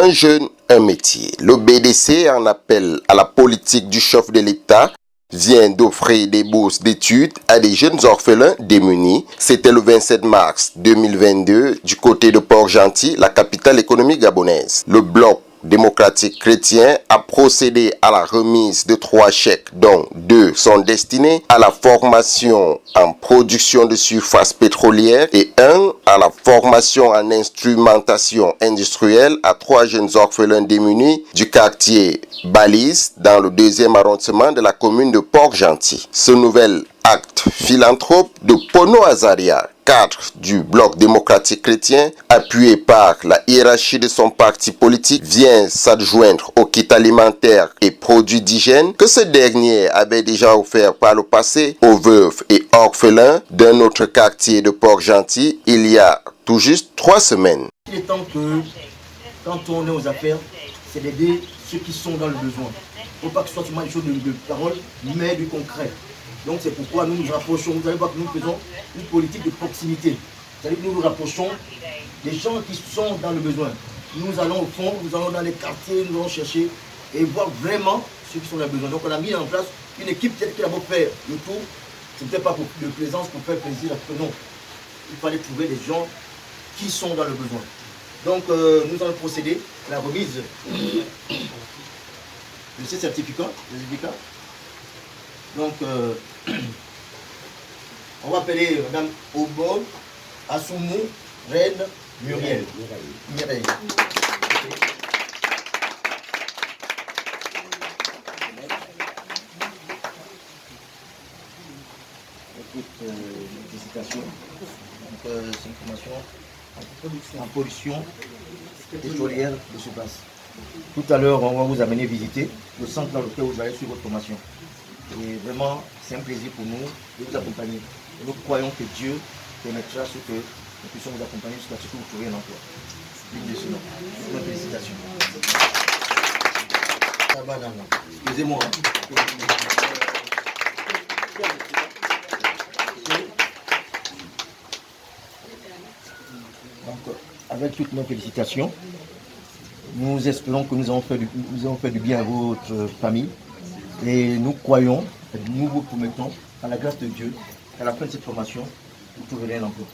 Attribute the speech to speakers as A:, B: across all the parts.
A: Un jeune, un métier. Le BDC en appelle à la politique du chef de l'État vient d'offrir des bourses d'études à des jeunes orphelins démunis. C'était le 27 mars 2022 du côté de Port-Gentil, la capitale économique gabonaise. Le bloc démocratique chrétien a procédé à la remise de 3 chèques, dont 2 sont destinés à la formation en production de surface pétrolière et 1 à la formation en instrumentation industrielle à 3 jeunes orphelins démunis du quartier Balise dans le 2e arrondissement de la commune de Port-Gentil. Ce nouvel acte philanthrope de Pono Azaria, cadre du bloc démocratique chrétien, appuyé par la hiérarchie de son parti politique, vient s'adjoindre au kit alimentaire et produits d'hygiène que ce dernier avait déjà offert par le passé aux veuves et orphelins d'un autre quartier de Port-Gentil il y a tout juste 3 semaines.
B: Il est temps que, quand on est aux affaires, c'est d'aider ceux qui sont dans le besoin. Il ne faut pas que ce soit seulement des choses de parole, mais du concret. Donc c'est pourquoi nous nous rapprochons, vous allez voir que nous faisons une politique de proximité. C'est-à-dire que nous nous rapprochons des gens qui sont dans le besoin. Nous allons au fond, nous allons dans les quartiers, nous allons chercher et voir vraiment ceux qui sont dans le besoin. Donc on a mis en place une équipe qui a beau faire le tour. Ce n'était pas pour de plaisance, pour faire plaisir, non. Il fallait trouver des gens qui sont dans le besoin. Donc nous allons procéder à la remise de ces certificats. Donc, on va appeler Mme Obon Assoumou Reine Muriel. Mireille. Félicitations. C'est une formation en pollution pétrolière de ce place. Tout à l'heure, on va vous amener visiter le centre dans lequel vous allez suivre votre formation. Et vraiment, c'est un plaisir pour nous de vous accompagner. Et nous croyons que Dieu permettra ce que nous puissions vous accompagner jusqu'à ce que vous trouviez un emploi. Ligne de ce nom. Félicitations. Excusez-moi. Donc, avec toutes nos félicitations, nous espérons que nous avons fait du bien à votre famille. Et nous croyons, nous vous promettons, à la grâce de Dieu, qu'à la fin de cette formation, vous trouverez un emploi.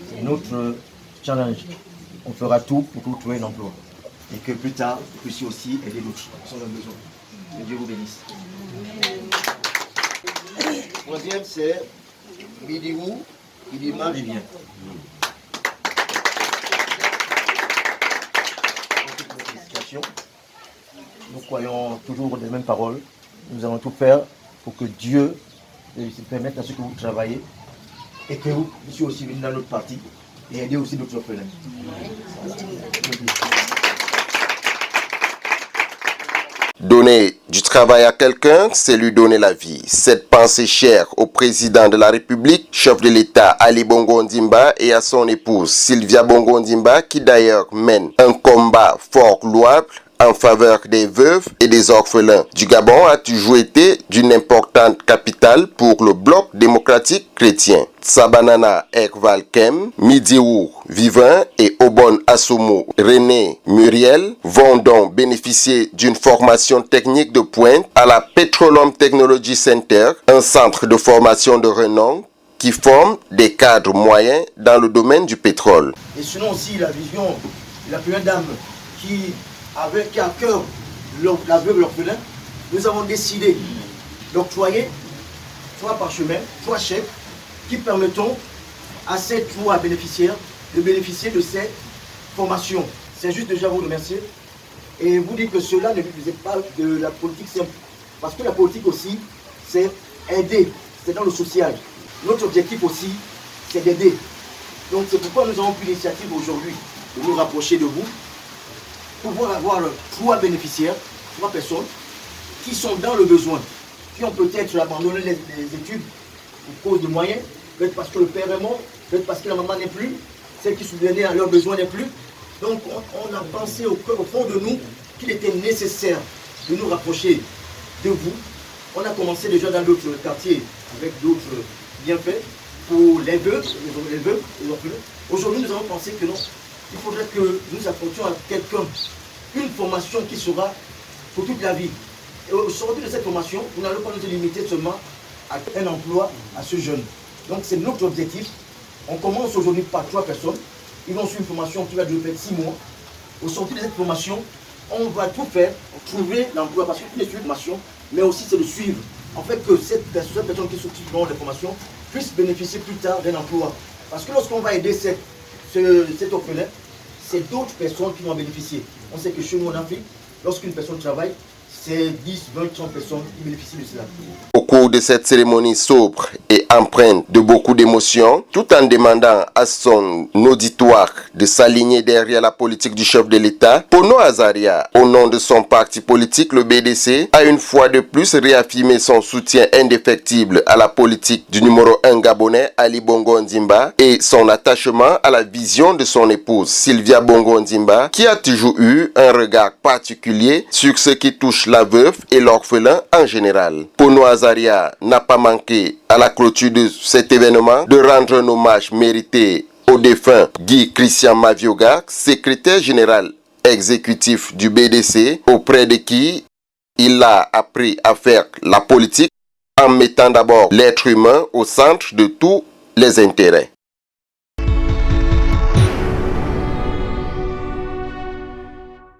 B: C'est notre challenge. On fera tout pour que vous trouviez un emploi. Et que plus tard, vous puissiez aussi aider d'autres qui sont dans le besoin. Que Dieu vous bénisse. Troisième, c'est Bidiou, Idima Vivien. Nous croyons toujours les mêmes paroles. Nous allons tout faire pour que Dieu permette à ce que vous travaillez et que vous puissiez aussi venir dans notre parti et aider aussi d'autres orphelins.
A: Donner du travail à quelqu'un, c'est lui donner la vie. Cette pensée chère au président de la République, chef de l'État Ali Bongo Ondimba et à son épouse Sylvia Bongo Ondimba, qui d'ailleurs mène un combat fort louable en faveur des veuves et des orphelins du Gabon, a toujours été d'une importante capitale pour le bloc démocratique chrétien. Sabanana Ekvalkem, Midiou Vivant et Obon Assoumou René Muriel vont donc bénéficier d'une formation technique de pointe à la Petroleum Technology Center, un centre de formation de renom qui forme des cadres moyens dans le domaine du pétrole.
B: Et sinon aussi la vision de la première dame qui a à cœur la veuve et l'orphelin, nous avons décidé d'octroyer 3 parchemins, 3 chèques qui permettront à ces 3 bénéficiaires de bénéficier de ces formations. C'est juste déjà vous remercier et vous dire que cela ne faisait pas de la politique simple. Parce que la politique aussi, c'est aider, c'est dans le social. Notre objectif aussi, c'est d'aider. Donc c'est pourquoi nous avons pris l'initiative aujourd'hui de nous rapprocher de vous, pouvoir avoir 3 bénéficiaires, 3 personnes qui sont dans le besoin, qui ont peut-être abandonné les études pour cause de moyens, peut-être parce que le père est mort, peut-être parce que la maman n'est plus, celle qui subvenait à leurs besoins n'est plus. Donc on a pensé au fond de nous qu'il était nécessaire de nous rapprocher de vous. On a commencé déjà dans d'autres quartiers avec d'autres bienfaits pour les veuves, les orphelins. Aujourd'hui nous avons pensé que non, il faudrait que nous apportions à quelqu'un une formation qui sera pour toute la vie. Et au sortir de cette formation, nous n'allons pas nous limiter seulement à un emploi à ce jeune. Donc c'est notre objectif. On commence aujourd'hui par 3 personnes. Ils vont suivre une formation qui va durer 6 mois. Au sortir de cette formation, on va tout faire pour trouver l'emploi. Parce qu'il y a une formation, mais aussi c'est de suivre. En fait, que cette personne qui soutient les formations puisse bénéficier plus tard d'un emploi. Parce que lorsqu'on va aider cet orphelin, c'est d'autres personnes qui vont bénéficier. On sait que chez nous en Afrique, lorsqu'une personne travaille, c'est 10, 20, 30 personnes qui bénéficient de cela.
A: Au cours de cette cérémonie sobre et empreinte de beaucoup d'émotions, tout en demandant à son auditoire de s'aligner derrière la politique du chef de l'État, Pono Azaria, au nom de son parti politique, le BDC, a une fois de plus réaffirmé son soutien indéfectible à la politique du numéro 1 gabonais, Ali Bongo Ondimba, et son attachement à la vision de son épouse, Sylvia Bongo Ondimba, qui a toujours eu un regard particulier sur ce qui touche la veuve et l'orphelin en général. Pono Azaria n'a pas manqué, à la clôture de cet événement, de rendre un hommage mérité au défunt Guy Christian Mavioga, secrétaire général exécutif du BDC, auprès de qui il a appris à faire la politique en mettant d'abord l'être humain au centre de tous les intérêts.